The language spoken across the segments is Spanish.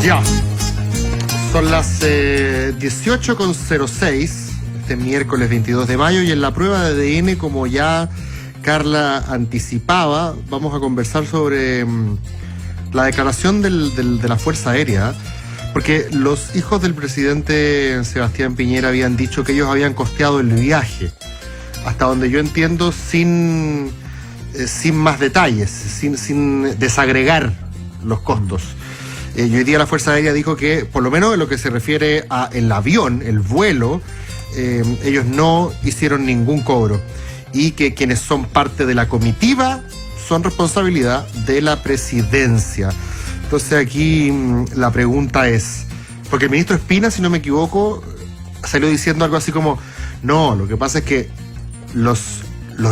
Ya. Son las 18:06, este miércoles 22 de mayo, y en la prueba de ADN, como ya Carla anticipaba, vamos a conversar sobre la declaración de la Fuerza Aérea, porque los hijos del presidente Sebastián Piñera habían dicho que ellos habían costeado el viaje, hasta donde yo entiendo, sin más detalles, sin desagregar los costos. Y hoy día la Fuerza Aérea dijo que, por lo menos en lo que se refiere al avión, el vuelo, ellos no hicieron ningún cobro, y que quienes son parte de la comitiva son responsabilidad de la presidencia. Entonces aquí la pregunta es, porque el ministro Espina, si no me equivoco, salió diciendo algo así como, no, lo que pasa es que los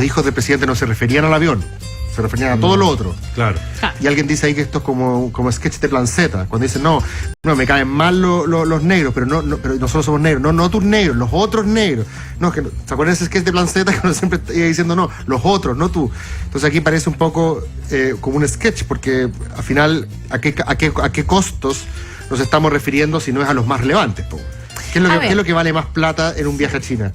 hijos del presidente no se referían al avión, se referían a todo lo otro. Claro. Y alguien dice ahí que esto es como sketch de Plan Z, cuando dicen, no, me caen mal los negros, pero pero nosotros somos negros, no tus negros, los otros negros. No, ¿se acuerdan de ese sketch de Plan Z que uno siempre iba diciendo, no, los otros, no tú? Entonces aquí parece un poco como un sketch, porque al final, ¿a qué costos nos estamos refiriendo si no es a los más relevantes? ¿Qué es lo que vale más plata en un viaje a China?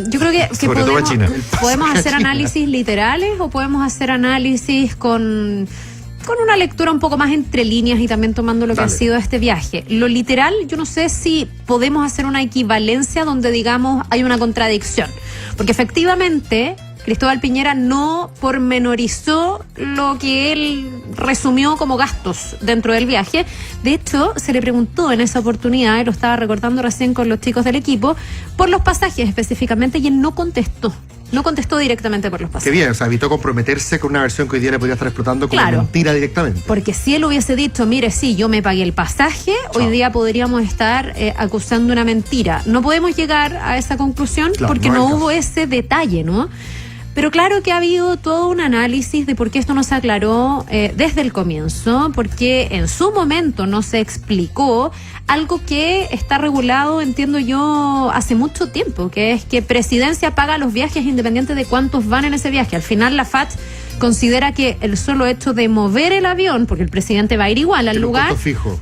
Yo creo que sobre todo a China. Podemos hacer análisis literales o podemos hacer análisis con una lectura un poco más entre líneas y también tomando lo que ha sido este viaje. Lo literal, yo no sé si podemos hacer una equivalencia donde digamos hay una contradicción, porque efectivamente Cristóbal Piñera no pormenorizó lo que él resumió como gastos dentro del viaje. De hecho, se le preguntó en esa oportunidad, y lo estaba recordando recién con los chicos del equipo, por los pasajes específicamente, y él no contestó. No contestó directamente por los pasajes. Qué bien, o sea, evitó comprometerse con una versión que hoy día le podría estar explotando como mentira directamente. Porque si él hubiese dicho, mire, sí, yo me pagué el pasaje, hoy día podríamos estar acusando una mentira. No podemos llegar a esa conclusión porque no hubo ese detalle, ¿no? Pero claro que ha habido todo un análisis de por qué esto no se aclaró desde el comienzo, porque en su momento no se explicó algo que está regulado, entiendo yo, hace mucho tiempo, que es que Presidencia paga los viajes independiente de cuántos van en ese viaje. Al final la FACH considera que el solo hecho de mover el avión, porque el presidente va a ir igual al lugar,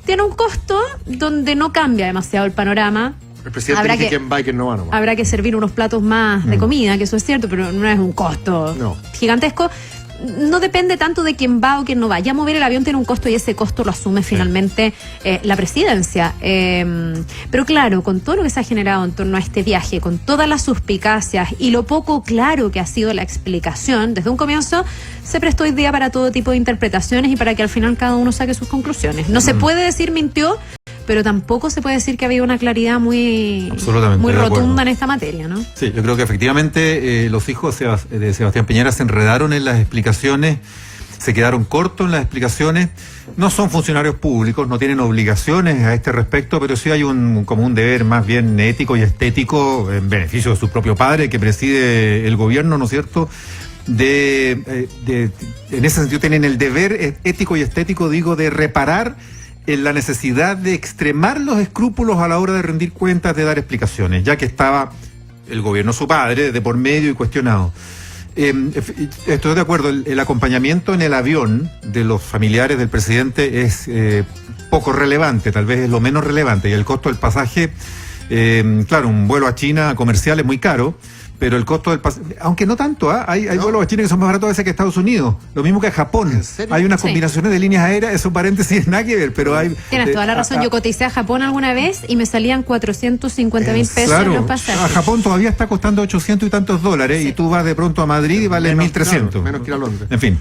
tiene un costo donde no cambia demasiado el panorama. El presidente dice quién va y quién no va nomás. Habrá que servir unos platos más de comida, que eso es cierto, pero no es un costo gigantesco. No depende tanto de quién va o quién no va. Ya mover el avión tiene un costo y ese costo lo asume finalmente la presidencia. Pero claro, con todo lo que se ha generado en torno a este viaje, con todas las suspicacias y lo poco claro que ha sido la explicación, desde un comienzo se prestó hoy día para todo tipo de interpretaciones y para que al final cada uno saque sus conclusiones. No se puede decir mintió, pero tampoco se puede decir que había una claridad muy rotunda en esta materia, ¿no? Sí, yo creo que efectivamente los hijos de Sebastián Piñera se enredaron en las explicaciones, se quedaron cortos en las explicaciones. No son funcionarios públicos, no tienen obligaciones a este respecto, pero sí hay como un deber más bien ético y estético en beneficio de su propio padre, que preside el gobierno, ¿no es cierto?, en ese sentido tienen el deber ético y estético, digo, de reparar en la necesidad de extremar los escrúpulos a la hora de rendir cuentas, de dar explicaciones, ya que estaba el gobierno su padre de por medio y cuestionado. Estoy de acuerdo, el acompañamiento en el avión de los familiares del presidente es poco relevante, tal vez es lo menos relevante, y el costo del pasaje, claro, un vuelo a China comercial es muy caro, pero el costo del pasaje, aunque no tanto, hay vuelos a China que son más baratos a veces que Estados Unidos, lo mismo que a Japón. ¿En serio? Hay unas combinaciones de líneas aéreas, eso paréntesis nada que ver, pero hay... Tienes toda la razón, yo coticé a Japón alguna vez y me salían 450,000 pesos los pasajes. A Japón todavía está costando 800 y tantos dólares, y tú vas de pronto a Madrid y vale 1.300. Menos que ir a Londres. En fin,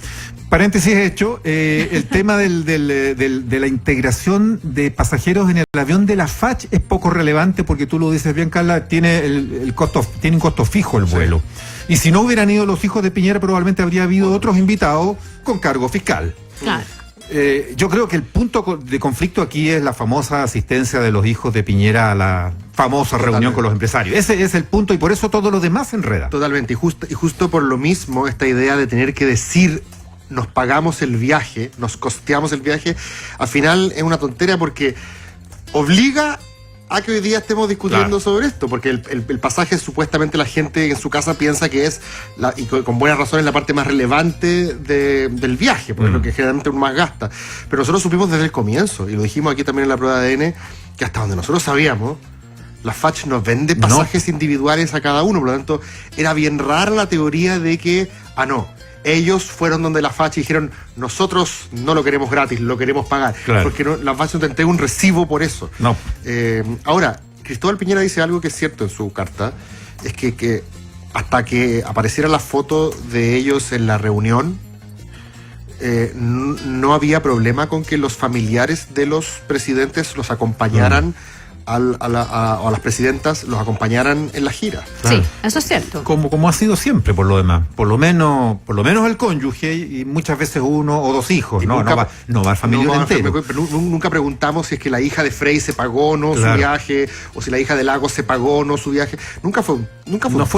paréntesis hecho, el tema de la integración de pasajeros en el avión de la FACH es poco relevante, porque tú lo dices bien, Carla, tiene un costo fijo el vuelo. Y si no hubieran ido los hijos de Piñera, probablemente habría habido otros invitados con cargo fiscal. Claro. Yo creo que el punto de conflicto aquí es la famosa asistencia de los hijos de Piñera a la famosa reunión con los empresarios. Ese es el punto, y por eso todo lo demás se enreda. Totalmente, y justo por lo mismo, esta idea de tener que decir nos pagamos el viaje, nos costeamos el viaje, al final es una tontería, porque obliga a que hoy día estemos discutiendo sobre esto, porque el pasaje supuestamente la gente en su casa piensa que es, y con buenas razones, la parte más relevante del viaje, porque es lo que generalmente uno más gasta. Pero nosotros supimos desde el comienzo, y lo dijimos aquí también en la prueba de ADN, que hasta donde nosotros sabíamos, la FACH nos vende pasajes individuales a cada uno, por lo tanto, era bien rara la teoría de que, ellos fueron donde la FACH y dijeron, nosotros no lo queremos gratis, lo queremos pagar. Claro. Porque la FACH no te entrega un recibo por eso. No. Ahora, Cristóbal Piñera dice algo que es cierto en su carta, es que hasta que apareciera la foto de ellos en la reunión, no había problema con que los familiares de los presidentes los acompañaran a las presidentas, los acompañaran en la gira. Sí, eso es cierto. Como ha sido siempre, por lo demás. Por lo menos el cónyuge y muchas veces uno o dos hijos. No va el familiar entero. Nunca preguntamos si es que la hija de Frey se pagó o no su viaje, o si la hija de Lagos se pagó o no su viaje. Nunca fue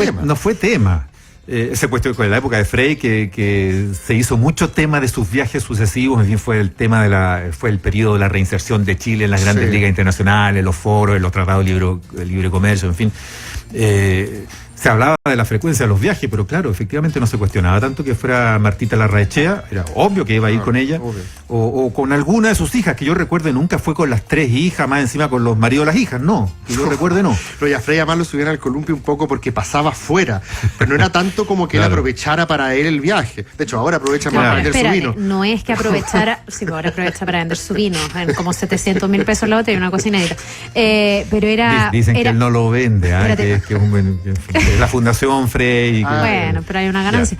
tema. No fue tema. Ese cuestión con la época de Frey que se hizo mucho tema de sus viajes sucesivos, en fin, fue el tema fue el periodo de la reinserción de Chile en las grandes ligas internacionales, los foros, en los tratados de libre comercio, en fin. Se hablaba de la frecuencia de los viajes, pero claro, efectivamente no se cuestionaba tanto que fuera Martita Larraechea, era obvio que iba a ir con ella, o con alguna de sus hijas, que yo recuerde nunca fue con las 3 hijas, más encima con los maridos de las hijas, no, que yo recuerde no. Pero ya Frey además lo subieron al columpio un poco porque pasaba fuera, pero no era tanto como que él aprovechara para él el viaje. De hecho, ahora aprovecha más para vender su vino. No es que aprovechara, sí, ahora aprovecha para vender su vino, en como 700.000 pesos la botella, una cosa inédita. Pero era... Dicen que él no lo vende, que es la Fundación Frey. Bueno, pero hay una ganancia.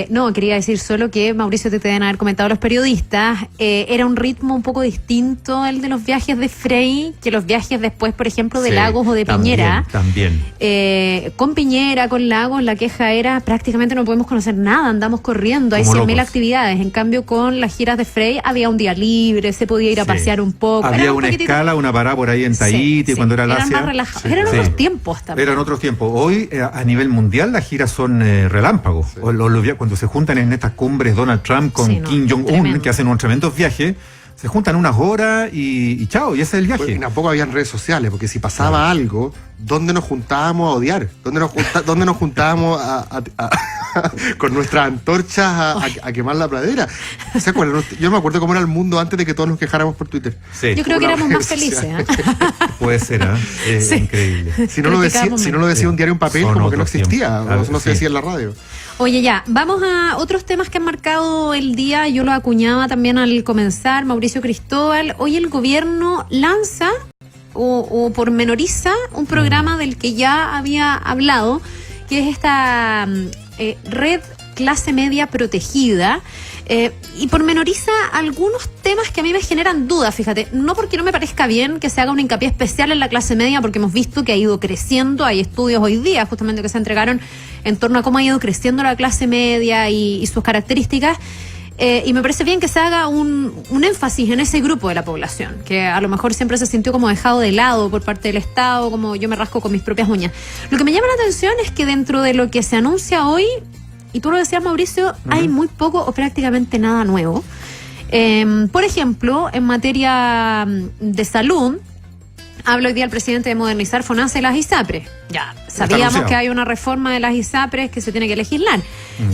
No, quería decir solo que, Mauricio, te deben haber comentado los periodistas, era un ritmo un poco distinto el de los viajes de Frey que los viajes después, por ejemplo, de Lagos o de Piñera. También. Con Piñera, con Lagos, la queja era prácticamente no podemos conocer nada, andamos corriendo, hay 100.000 actividades. En cambio, con las giras de Frey había un día libre, se podía ir a pasear un poco. Había una escala, una parada por ahí en Tahiti, cuando era Asia. Eran más relajados. Eran otros tiempos también. Eran otros tiempos. Hoy, a nivel mundial, las giras son relámpagos. Cuando se juntan en estas cumbres Donald Trump con Kim Jong-un, que hacen unos tremendos viajes, se juntan unas horas y chao, y ese es el viaje. Pues, tampoco habían redes sociales, porque si pasaba algo, ¿dónde nos juntábamos a odiar? ¿Dónde nos juntábamos con nuestras antorchas a quemar la pradera? ¿Se acuerdan? Yo no me acuerdo cómo era el mundo antes de que todos nos quejáramos por Twitter. Sí. Yo creo que éramos más felices. Puede ser, es increíble. Si no lo decía un diario en papel, como que no existía, no se decía en la radio. Oye, ya, vamos a otros temas que han marcado el día. Yo lo acuñaba también al comenzar, Mauricio Cristóbal. Hoy el gobierno lanza o pormenoriza un programa del que ya había hablado, que es esta red clase media protegida. Y pormenoriza algunos temas que a mí me generan dudas, fíjate, no porque no me parezca bien que se haga un hincapié especial en la clase media, porque hemos visto que ha ido creciendo, hay estudios hoy día justamente que se entregaron en torno a cómo ha ido creciendo la clase media y sus características, y me parece bien que se haga un énfasis en ese grupo de la población, que a lo mejor siempre se sintió como dejado de lado por parte del Estado, como yo me rasco con mis propias uñas. Lo que me llama la atención es que dentro de lo que se anuncia hoy, y tú lo decías, Mauricio, hay muy poco o prácticamente nada nuevo. Por ejemplo, en materia de salud, habla hoy día el presidente de modernizar FONASA y las ISAPRES. Ya, sabíamos que hay una reforma de las ISAPRES que se tiene que legislar.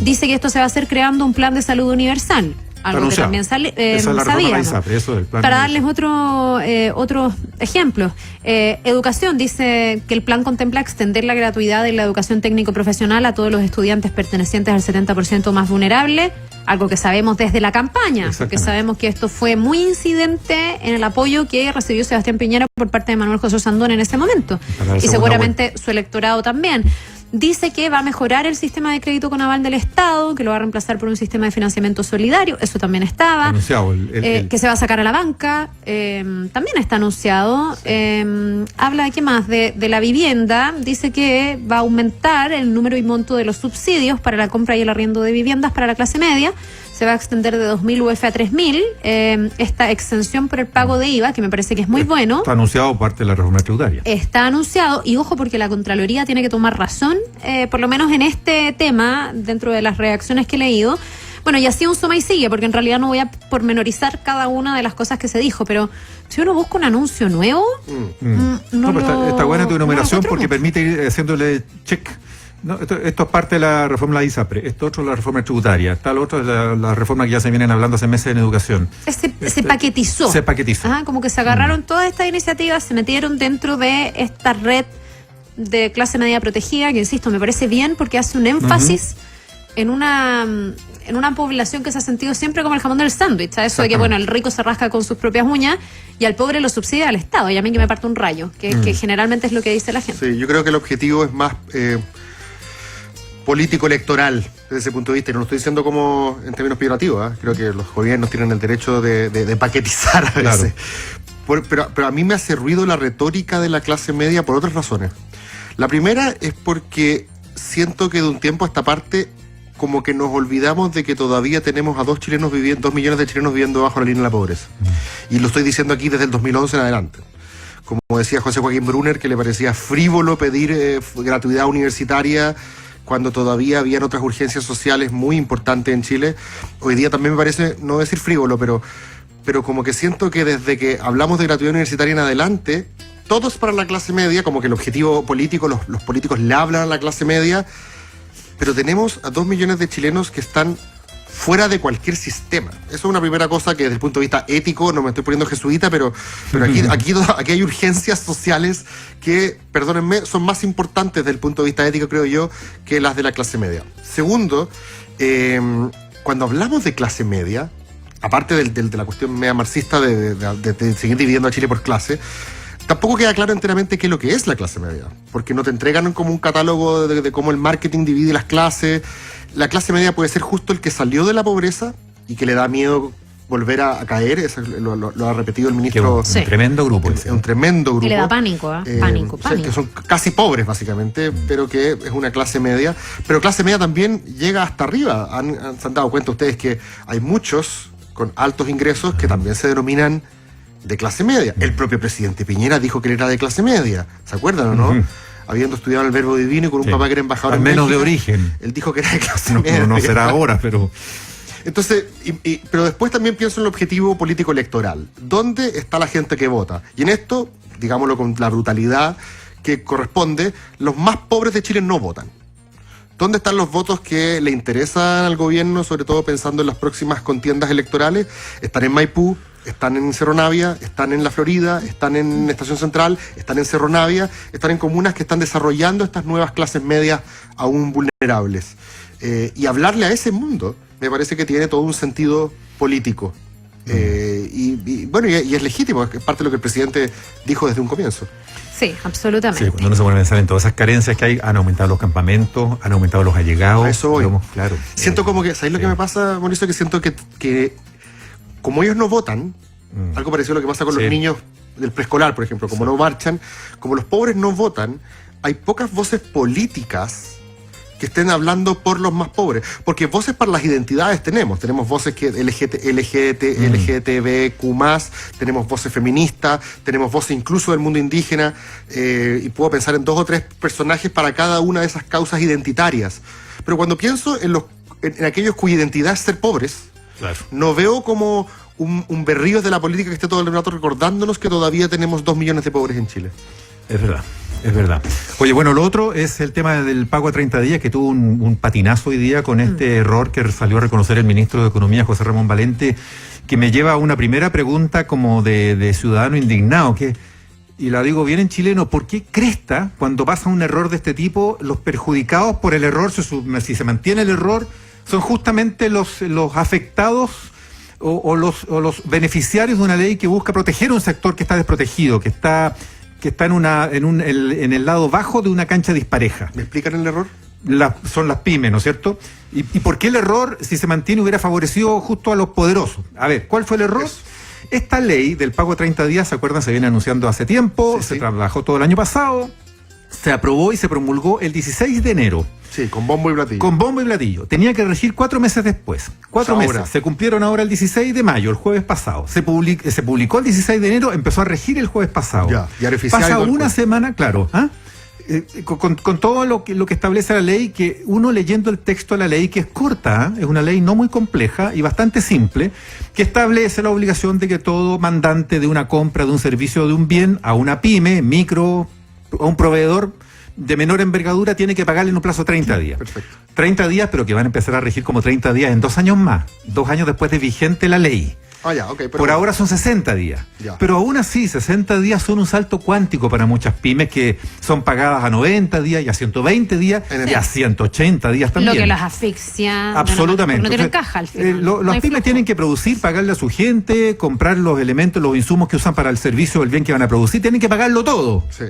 Dice que esto se va a hacer creando un plan de salud universal. Algo que también sabíamos. Para darles otros ejemplos. Educación, dice que el plan contempla extender la gratuidad de la educación técnico-profesional a todos los estudiantes pertenecientes al 70% más vulnerable, algo que sabemos desde la campaña, porque sabemos que esto fue muy incidente en el apoyo que recibió Sebastián Piñera por parte de Manuel José Sandón en ese momento. Y seguramente su electorado también. Dice que va a mejorar el sistema de crédito con aval del Estado, que lo va a reemplazar por un sistema de financiamiento solidario, eso también estaba. Anunciado. Que se va a sacar a la banca, también está anunciado. Habla de qué más, de la vivienda, dice que va a aumentar el número y monto de los subsidios para la compra y el arriendo de viviendas para la clase media. Se va a extender de 2.000 UF a 3.000, esta exención por el pago de IVA, que me parece que es muy bueno. Está anunciado parte de la reforma tributaria. Está anunciado, y ojo, porque la Contraloría tiene que tomar razón, por lo menos en este tema, dentro de las reacciones que he leído. Bueno, y así un suma y sigue, porque en realidad no voy a pormenorizar cada una de las cosas que se dijo, pero si uno busca un anuncio nuevo, no, pero está buena tu enumeración porque permite ir haciéndole check. No, esto es parte de la reforma de la ISAPRE, esto otro es la reforma tributaria, tal otro es la reforma que ya se vienen hablando hace meses en educación. Se paquetizó. Se paquetizó. Ajá, como que se agarraron todas estas iniciativas, se metieron dentro de esta red de clase media protegida, que insisto, me parece bien porque hace un énfasis en una población que se ha sentido siempre como el jamón del sándwich, ¿sabes? Eso de que, bueno, el rico se rasca con sus propias uñas y al pobre lo subsidia al Estado, y a mí que me parte un rayo, que generalmente es lo que dice la gente. Sí, yo creo que el objetivo es más político-electoral desde ese punto de vista, y no lo estoy diciendo como en términos peyorativos, creo que los gobiernos tienen el derecho de paquetizar a veces. Pero a mí me hace ruido la retórica de la clase media por otras razones. La primera es porque siento que de un tiempo a esta parte como que nos olvidamos de que todavía tenemos a 2 millones de chilenos viviendo bajo la línea de la pobreza. Y lo estoy diciendo aquí desde el 2011 en adelante. Como decía José Joaquín Brunner, que le parecía frívolo pedir gratuidad universitaria cuando todavía habían otras urgencias sociales muy importantes en Chile. Hoy día también me parece, no decir frívolo, pero como que siento que desde que hablamos de gratuidad universitaria en adelante, todo es para la clase media, como que el objetivo político, los políticos le hablan a la clase media, pero tenemos a 2 millones de chilenos que están fuera de cualquier sistema. Eso es una primera cosa que desde el punto de vista ético, no me estoy poniendo jesuita, pero aquí hay urgencias sociales que, perdónenme, son más importantes desde el punto de vista ético, creo yo, que las de la clase media. Segundo, cuando hablamos de clase media, aparte de la cuestión media marxista de seguir dividiendo a Chile por clase, tampoco queda claro enteramente qué es lo que es la clase media, porque no te entregan como un catálogo de cómo el marketing divide las clases. La clase media puede ser justo el que salió de la pobreza y que le da miedo volver a caer, eso lo ha repetido el ministro. Un tremendo grupo. Un tremendo grupo. Y le da pánico, pánico. Que son casi pobres, básicamente, pero que es una clase media. Pero clase media también llega hasta arriba. ¿Se han dado cuenta ustedes que hay muchos con altos ingresos que también se denominan de clase media? El propio presidente Piñera dijo que él era de clase media, ¿se acuerdan o no? Habiendo estudiado el Verbo Divino y con un papá que era embajador al menos México, de origen. Él dijo que era de clase media. No será ahora, pero... Entonces, pero después también pienso en el objetivo político electoral. ¿Dónde está la gente que vota? Y en esto, digámoslo con la brutalidad que corresponde, los más pobres de Chile no votan. ¿Dónde están los votos que le interesan al gobierno, sobre todo pensando en las próximas contiendas electorales? Están en Maipú, están en Cerro Navia, están en La Florida, están en Estación Central, están en Cerro Navia, están en comunas que están desarrollando estas nuevas clases medias aún vulnerables. Y hablarle a ese mundo me parece que tiene todo un sentido político. Y es legítimo, es parte de lo que el presidente dijo desde un comienzo. Sí, absolutamente. Sí, cuando uno se pone a pensar en todas esas carencias que hay, han aumentado los campamentos, han aumentado los allegados. A eso voy. Digamos, claro. Siento como que, ¿sabéis lo que me pasa, Mauricio? Que siento que como ellos no votan, algo parecido a lo que pasa con los niños del preescolar, por ejemplo, como no marchan, como los pobres no votan, hay pocas voces políticas que estén hablando por los más pobres, porque voces para las identidades tenemos voces que LGTBQ+, tenemos voces feministas, tenemos voces incluso del mundo indígena, y puedo pensar en 2 o 3 personajes para cada una de esas causas identitarias. Pero cuando pienso en aquellos cuya identidad es ser pobres, claro, no veo como un berrío de la política que esté todo el rato recordándonos que todavía tenemos 2 millones de pobres en Chile. Es verdad. Es verdad. Oye, bueno, lo otro es el tema del pago a 30 días, que tuvo un patinazo hoy día con este error que salió a reconocer el ministro de Economía, José Ramón Valente, que me lleva a una primera pregunta como de ciudadano indignado, y la digo bien en chileno, ¿por qué cresta cuando pasa un error de este tipo, los perjudicados por el error, si se mantiene el error, son justamente los afectados o los beneficiarios de una ley que busca proteger un sector que está desprotegido, que está en el lado bajo de una cancha dispareja? ¿Me explican el error? Son las pymes, ¿no es cierto? ¿Y por qué el error, si se mantiene, hubiera favorecido justo a los poderosos? A ver, ¿cuál fue el error? Esta ley del pago a 30 días, ¿se acuerdan? Se viene anunciando hace tiempo, se trabajó todo el año pasado, se aprobó y se promulgó el 16 de enero. Sí, con bombo y platillo. Con bombo y platillo. Tenía que regir 4 meses después. 4 meses. Se cumplieron ahora el 16 de mayo, el jueves pasado. Se publicó el 16 de enero, empezó a regir el jueves pasado. Ya era oficial. Pasa una semana, claro. con todo lo que establece la ley, que uno leyendo el texto de la ley, que es corta, es una ley no muy compleja y bastante simple, que establece la obligación de que todo mandante de una compra, de un servicio o de un bien a una pyme, micro, a un proveedor de menor envergadura, tiene que pagarle en un plazo de 30 días. Perfecto. 30 días, pero que van a empezar a regir como 30 días en 2 años más, 2 años después de vigente la ley. Por ahora son 60 días. Ya. Pero aún así, 60 días son un salto cuántico para muchas pymes que son pagadas a 90 días y a 120 días y a 180 días también. Lo que las asfixia. Absolutamente. No tienen caja al final. Las pymes tienen que producir, pagarle a su gente, comprar los elementos, los insumos que usan para el servicio o el bien que van a producir, tienen que pagarlo todo. Sí.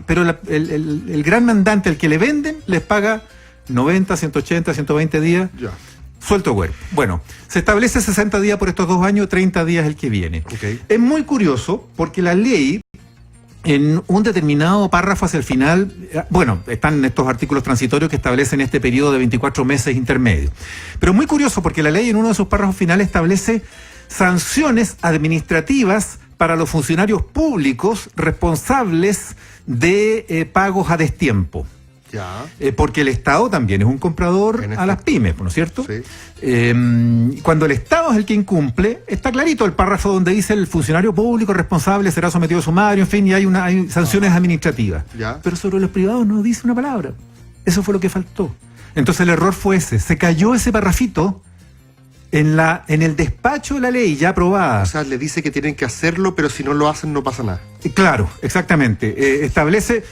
Pero el gran mandante, el que le venden, les paga 90, 180, 120 días. Ya. Suelto cuerpo. Bueno, se establece 60 días por estos 2 años, 30 días el que viene. Okay. Es muy curioso porque la ley, en un determinado párrafo hacia el final, bueno, están estos artículos transitorios que establecen este periodo de 24 meses intermedio. Pero es muy curioso porque la ley en uno de sus párrafos finales establece sanciones administrativas para los funcionarios públicos responsables de pagos a destiempo. Ya. Porque el Estado también es un comprador a las pymes, ¿no es cierto? Sí. Cuando el Estado es el que incumple, está clarito el párrafo donde dice el funcionario público responsable será sometido a sumario, en fin, y hay sanciones administrativas. Ya. Pero sobre los privados no dice una palabra. Eso fue lo que faltó. Entonces el error fue ese. Se cayó ese parrafito en el despacho de la ley ya aprobada. O sea, le dice que tienen que hacerlo, pero si no lo hacen no pasa nada. Claro, exactamente. Establece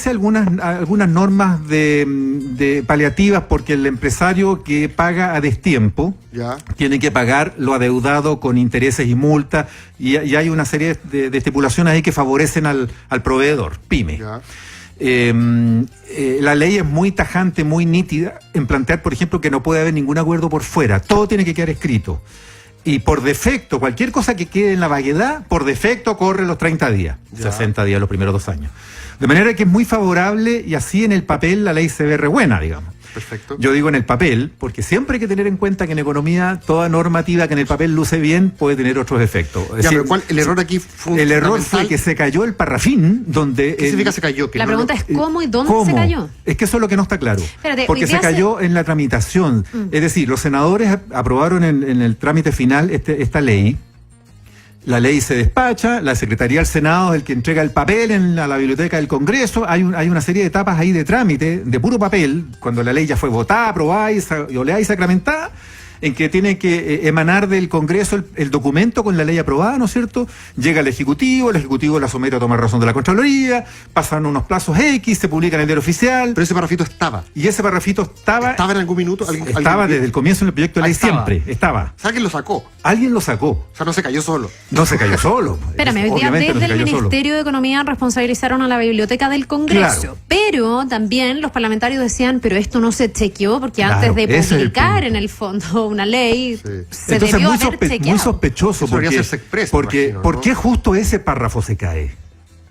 algunas normas de paliativas, porque el empresario que paga a destiempo Ya. tiene que pagar lo adeudado con intereses y multas, y hay una serie de estipulaciones ahí que favorecen al proveedor, pyme. Ya. La ley es muy tajante, muy nítida en plantear, por ejemplo, que no puede haber ningún acuerdo por fuera, todo tiene que quedar escrito. Y por defecto, cualquier cosa que quede en la vaguedad, por defecto corre los 30 días, Ya. 60 días los primeros 2 años. De manera que es muy favorable y así en el papel la ley se ve re buena, digamos. Perfecto. Yo digo en el papel, porque siempre hay que tener en cuenta que en economía toda normativa que en el papel luce bien puede tener otros efectos. Es Ya, decir, pero ¿cuál? El error aquí fue el error fue que se cayó el parrafín donde... ¿Qué significa se cayó? Que La no pregunta lo- es cómo y dónde ¿Cómo? se cayó. Es que eso es lo que no está claro. Espérate, porque hoy se día cayó en la tramitación. Es decir, los senadores aprobaron en el trámite final esta ley. La ley se despacha, la Secretaría del Senado es el que entrega el papel a la biblioteca del Congreso. Hay una serie de etapas ahí de trámite, de puro papel, cuando la ley ya fue votada, aprobada y oleada y sacramentada, en que tiene que emanar del Congreso el documento con la ley aprobada, ¿no es cierto? Llega el Ejecutivo la somete a tomar razón de la Contraloría, pasan unos plazos X, se publica en el diario oficial. Pero ese parrafito estaba. Y ese parrafito estaba ¿Estaba en algún minuto? Estaba desde el comienzo en el proyecto de ley, estaba. siempre, estaba. O sea, alguien lo sacó. O Alguien lo sacó. sea, no se cayó solo. No se cayó solo. Espérame, hoy día Obviamente no desde se el cayó solo. Ministerio de Economía responsabilizaron a la Biblioteca del Congreso. Claro. Pero también los parlamentarios decían, pero esto no se chequeó porque Claro, antes de ese es el publicar punto. en el fondo una ley, Sí. se Entonces debió muy, haber chequeado. muy sospechoso Eso debería porque, hacerse expreso, porque imagino, ¿no? ¿por qué justo ese párrafo se cae?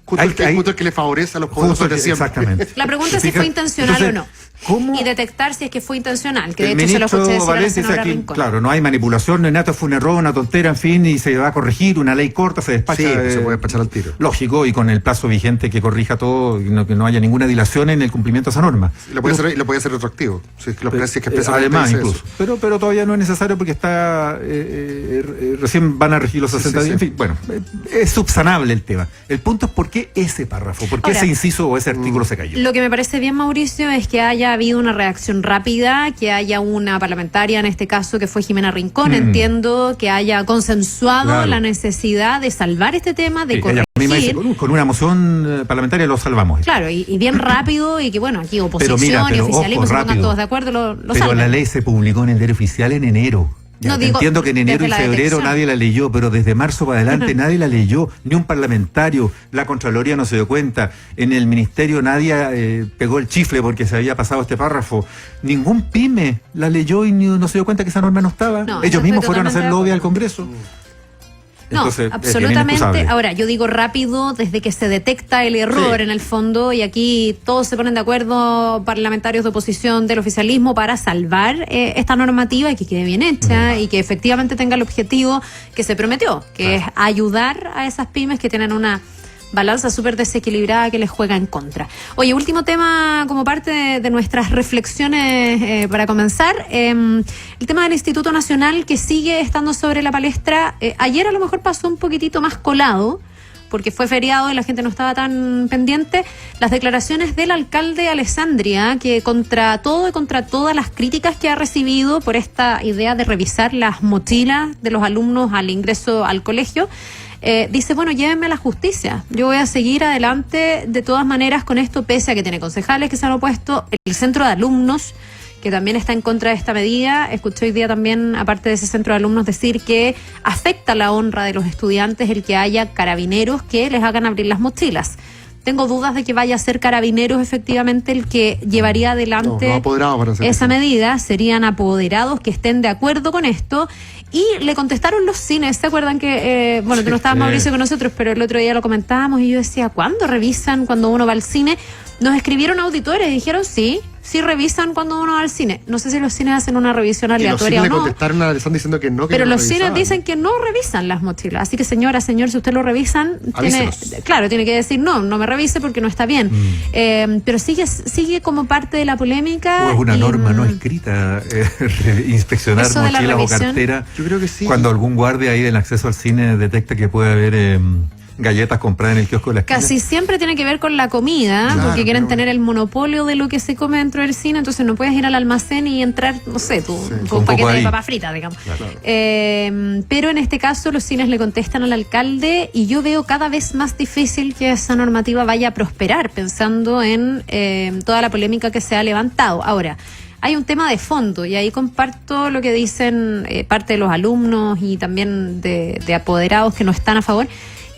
Justo, justo el que le favorece a los poderosos de siempre. Exactamente. La pregunta es si Fija- fue intencional Entonces, o no. ¿cómo? Y detectar si es que fue intencional, que de El hecho se lo escuché ministro decir a la Valencia dice senadora aquí, Rincón. claro, no hay manipulación, no hay nada, fue un error, una tontera, en fin, y se va a corregir, una ley corta, se despacha. Sí, se puede despachar al tiro. Lógico, y con el plazo vigente que corrija todo, y que no haya ninguna dilación en el cumplimiento de esa norma. Y lo puede hacer retroactivo. Si es que, si es que expresamente Además, dice incluso. eso. Pero todavía no es necesario porque está recién van a regir los 60 días. sí. En fin, bueno, es subsanable el tema. El punto es por qué ese párrafo, por qué Ahora, ese inciso o ese artículo se cayó. Lo que me parece bien, Mauricio, es que haya habido una reacción rápida, que haya una parlamentaria, en este caso, que fue Jimena Rincón, entiendo, que haya consensuado Claro. la necesidad de salvar este tema, de Sí, ella misma dice, corregir. con una moción parlamentaria lo salvamos. Claro, y bien rápido, y que bueno, aquí oposición y pero oficialismo ojo, se pongan rápido. todos de acuerdo, lo Pero salven. la ley se publicó en el diario oficial en enero. Ya, No, digo, entiendo que en enero desde y la febrero detección. nadie la leyó, pero desde marzo para adelante nadie la leyó, ni un parlamentario, la Contraloría no se dio cuenta, en el Ministerio nadie pegó el chifle porque se había pasado este párrafo, ningún pyme la leyó y no se dio cuenta que esa norma no estaba. No, Ellos eso mismos estoy fueron a hacer totalmente de lobby al acuerdo. Congreso. No, Entonces, es bien absolutamente. inexcusable. Ahora, yo digo rápido desde que se detecta el error Sí. en el fondo, y aquí todos se ponen de acuerdo, parlamentarios de oposición del oficialismo, para salvar esta normativa y que quede bien hecha y que efectivamente tenga el objetivo que se prometió, que es ayudar a esas pymes que tienen una balanza súper desequilibrada que les juega en contra. Oye, último tema como parte de nuestras reflexiones para comenzar, el tema del Instituto Nacional que sigue estando sobre la palestra. Ayer a lo mejor pasó un poquitito más colado, porque fue feriado y la gente no estaba tan pendiente, las declaraciones del alcalde Alessandria, que contra todo y contra todas las críticas que ha recibido por esta idea de revisar las mochilas de los alumnos al ingreso al colegio, dice, bueno, llévenme a la justicia, yo voy a seguir adelante de todas maneras con esto, pese a que tiene concejales que se han opuesto, el centro de alumnos que también está en contra de esta medida. Escuché hoy día también, aparte de ese centro de alumnos, decir que afecta la honra de los estudiantes el que haya carabineros que les hagan abrir las mochilas. Tengo dudas de que vaya a ser Carabineros efectivamente el que llevaría adelante esa medida. Serían apoderados que estén de acuerdo con esto. Y le contestaron los cines. ¿Se acuerdan que, bueno, tú no estabas, Mauricio, con nosotros, pero el otro día lo comentábamos y yo decía, ¿cuándo revisan cuando uno va al cine? Nos escribieron auditores y dijeron sí revisan cuando uno va al cine. No sé si los cines hacen una revisión aleatoria o no. Le contestaron a Alessandria diciendo que no, que pero no los cines dicen que no revisan las mochilas. Así que señor, si usted lo revisan, tiene que decir no me revise porque no está bien. Pero sigue como parte de la polémica. O es una norma no escrita, inspeccionar mochilas o cartera. Yo creo que sí. Cuando algún guardia ahí del acceso al cine detecta que puede haber galletas compradas en el kiosco de la esquina. Casi siempre tiene que ver con la comida, porque quieren tener el monopolio de lo que se come dentro del cine, entonces no puedes ir al almacén y entrar, no sé, con un paquete de papas fritas, digamos. Claro. Pero en este caso los cines le contestan al alcalde y yo veo cada vez más difícil que esa normativa vaya a prosperar, pensando en toda la polémica que se ha levantado. Ahora, hay un tema de fondo y ahí comparto lo que dicen parte de los alumnos y también de apoderados que no están a favor,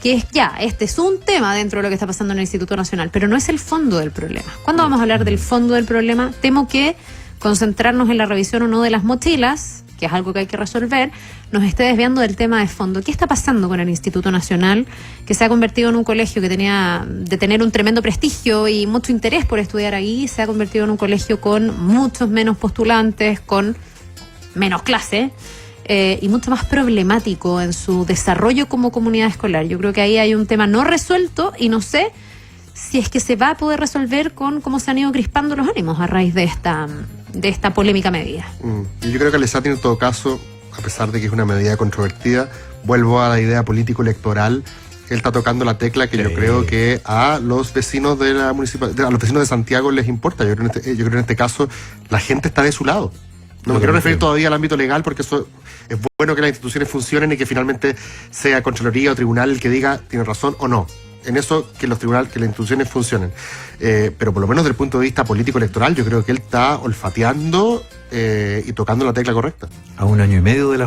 que es este es un tema dentro de lo que está pasando en el Instituto Nacional, pero no es el fondo del problema. ¿Cuándo vamos a hablar del fondo del problema? Temo que concentrarnos en la revisión o no de las mochilas, que es algo que hay que resolver, nos esté desviando del tema de fondo. ¿Qué está pasando con el Instituto Nacional, que se ha convertido en un colegio que tenía de tener un tremendo prestigio y mucho interés por estudiar ahí, se ha convertido en un colegio con muchos menos postulantes, con menos clase, y mucho más problemático en su desarrollo como comunidad escolar? Yo creo que ahí hay un tema no resuelto y no sé si es que se va a poder resolver con cómo se han ido crispando los ánimos a raíz de esta polémica medida. Yo creo que Alessandria, en todo caso, a pesar de que es una medida controvertida, vuelvo a la idea político-electoral. Él está tocando la tecla que yo creo que a los vecinos de la municipalidad, a los vecinos de Santiago les importa. Yo creo que en este caso la gente está de su lado. No me quiero referir todavía al ámbito legal, porque eso es bueno que las instituciones funcionen y que finalmente sea Contraloría o Tribunal el que diga tiene razón o no. En eso que los tribunales, que las instituciones funcionen. Pero por lo menos desde el punto de vista político-electoral, yo creo que él está olfateando y tocando la tecla correcta. A 1 año y medio de la